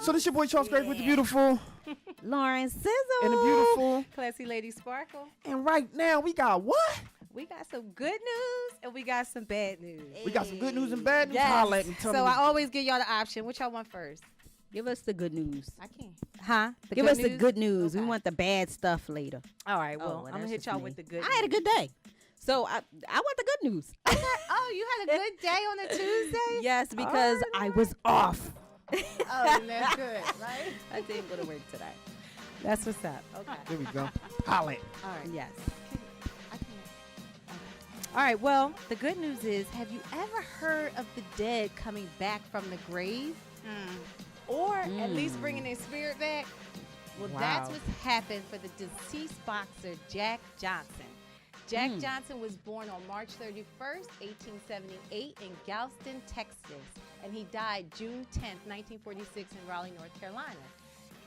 So this your boy Charles Gregory with the beautiful LaurenSizzle and the beautiful Classy Lady Sparkle. And right now we got what? We got some good news and we got some bad news. We got some good news and bad news. Yes. Holla at me, tell So me. I always give y'all the option. Which y'all want first? Give us the good news. I can't. Huh? Give us the good news. Okay. We want the bad stuff later. All right. Well, well, I'm gonna that's hit just y'all me. with the good. I had a good day. So I want the good news. Oh, you had a good day on a Tuesday? Yes, because I was off. Oh, that's good, right? I didn't go to work today. That's what's up. Okay. There we go. Holla. All right. Yes. I can't. All right. Well, the good news is, have you ever heard of the dead coming back from the grave? Or at least bringing their spirit back? Well, that's what's happened for the deceased boxer Jack Johnson. Jack Johnson was born on March 31st, 1878 in Galveston, Texas, and he died June 10th, 1946 in Raleigh, North Carolina.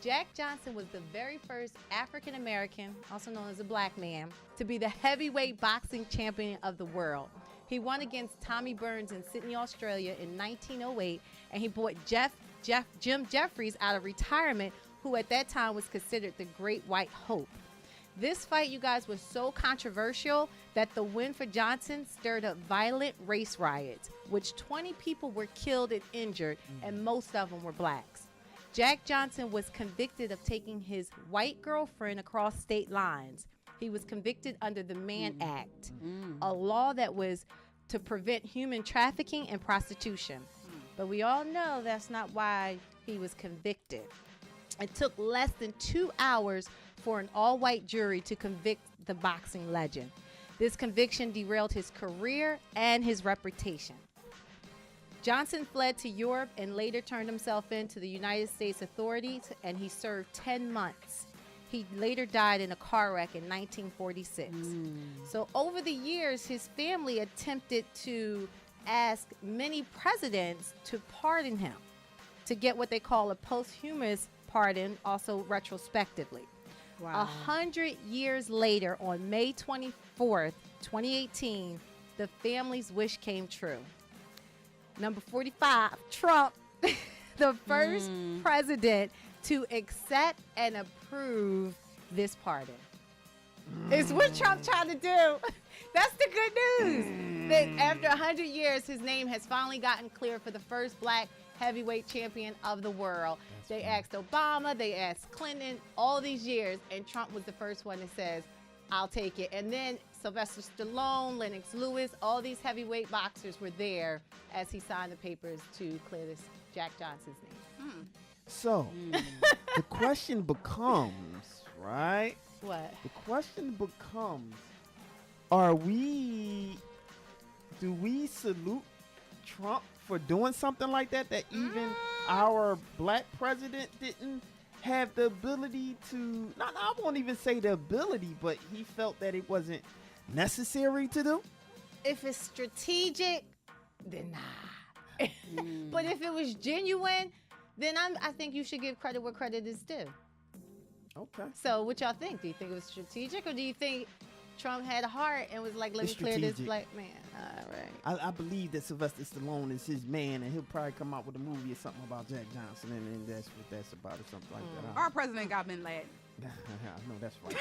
Jack Johnson was the very first African American, also known as a black man, to be the heavyweight boxing champion of the world. He won against Tommy Burns in Sydney, Australia in 1908, and he brought Jim Jeffries out of retirement, who at that time was considered the Great White Hope. This fight, you guys, was so controversial that the win for Johnson stirred up violent race riots, which 20 people were killed and injured, and most of them were blacks. Jack Johnson was convicted of taking his white girlfriend across state lines. He was convicted under the Mann Act, a law that was to prevent human trafficking and prostitution. But we all know that's not why he was convicted. It took less than 2 hours for an all-white jury to convict the boxing legend. This conviction derailed his career and his reputation. Johnson fled to Europe and later turned himself in to the United States authorities, and he served 10 months. He later died in a car wreck in 1946. So over the years, his family attempted to ask many presidents to pardon him, to get what they call a posthumous pardon, also retrospectively. 100 years later, on May 24th, 2018, the family's wish came true. Number 45, Trump, the first president to accept and approve this pardon. It's what Trump tried to do. That's the good news. That after 100 years, his name has finally gotten cleared for the first black heavyweight champion of the world. They asked Obama, they asked Clinton, all these years, and Trump was the first one that says, I'll take it. And then Sylvester Stallone, Lennox Lewis, all these heavyweight boxers were there as he signed the papers to clear this Jack Johnson's name. So the question becomes, right? What? The question becomes, do we salute Trump for doing something like that even our black president didn't have the ability to, I won't even say the ability, but he felt that it wasn't necessary to do? If it's strategic, then nah. But if it was genuine, then I think you should give credit where credit is due. Okay. So what y'all think? Do you think it was strategic, or do you think Trump had a heart and was like, let me clear this black man? All right. I believe that Sylvester Stallone is his man, and he'll probably come out with a movie or something about Jack Johnson, and that's what that's about, or something like that. Our president got Bin Laden. I know that's right.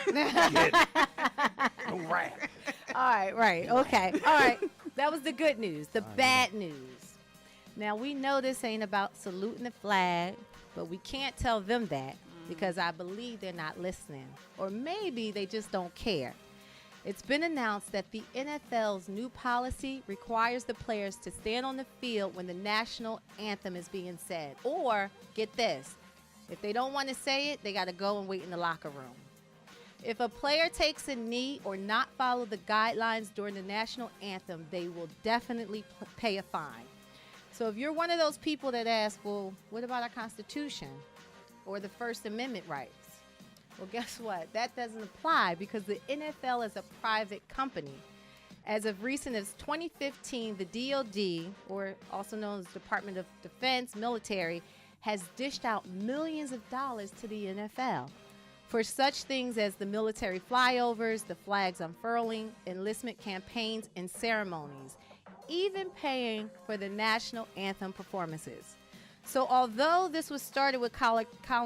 No rap. All right, right. Okay. All right. That was the good news. The bad news. Now, we know this ain't about saluting the flag, but we can't tell them that because I believe they're not listening. Or maybe they just don't care. It's been announced that the NFL's new policy requires the players to stand on the field when the national anthem is being said. Or, get this, if they don't want to say it, they got to go and wait in the locker room. If a player takes a knee or not follow the guidelines during the national anthem, they will definitely pay a fine. So if you're one of those people that ask, well, what about our Constitution or the First Amendment rights? Well, guess what? That doesn't apply because the NFL is a private company. As of recent as 2015, the DOD, or also known as Department of Defense, military, has dished out millions of dollars to the NFL for such things as the military flyovers, the flags unfurling, enlistment campaigns, and ceremonies, even paying for the national anthem performances. So although this was started with Colin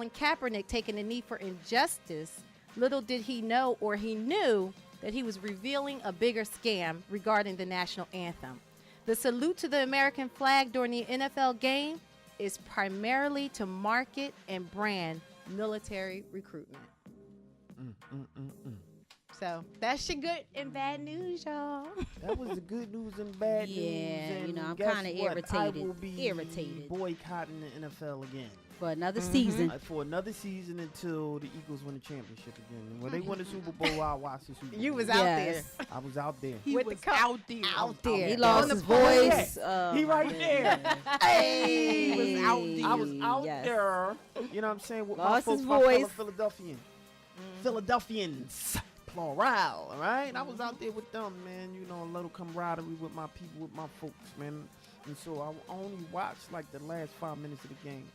Kaepernick taking a knee for injustice, little did he know, or he knew, that he was revealing a bigger scam regarding the national anthem. The salute to the American flag during the NFL game is primarily to market and brand military recruitment. So that's your good and bad news, y'all. That was the good news and bad news. Yeah, And I'm guess kind of what? irritated. I will be boycotting the NFL again. For another season. For another season until the Eagles win the championship again. And when they win the Super Bowl, I'll watch the Super Bowl. You was out Yes. there. I was out there. He was out there. Out there. He On lost the his pole. voice. He right there. Hey, He was out there. I was out yes. there. You know what I'm saying? With Lost my his folks, my fellow voice. Philadelphians. Plural. All right? I was out there with them, man. You know, a little camaraderie with my people, with my folks, man. And so I only watched like the last 5 minutes of the game.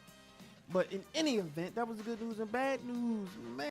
But in any event, that was the good news and bad news, man.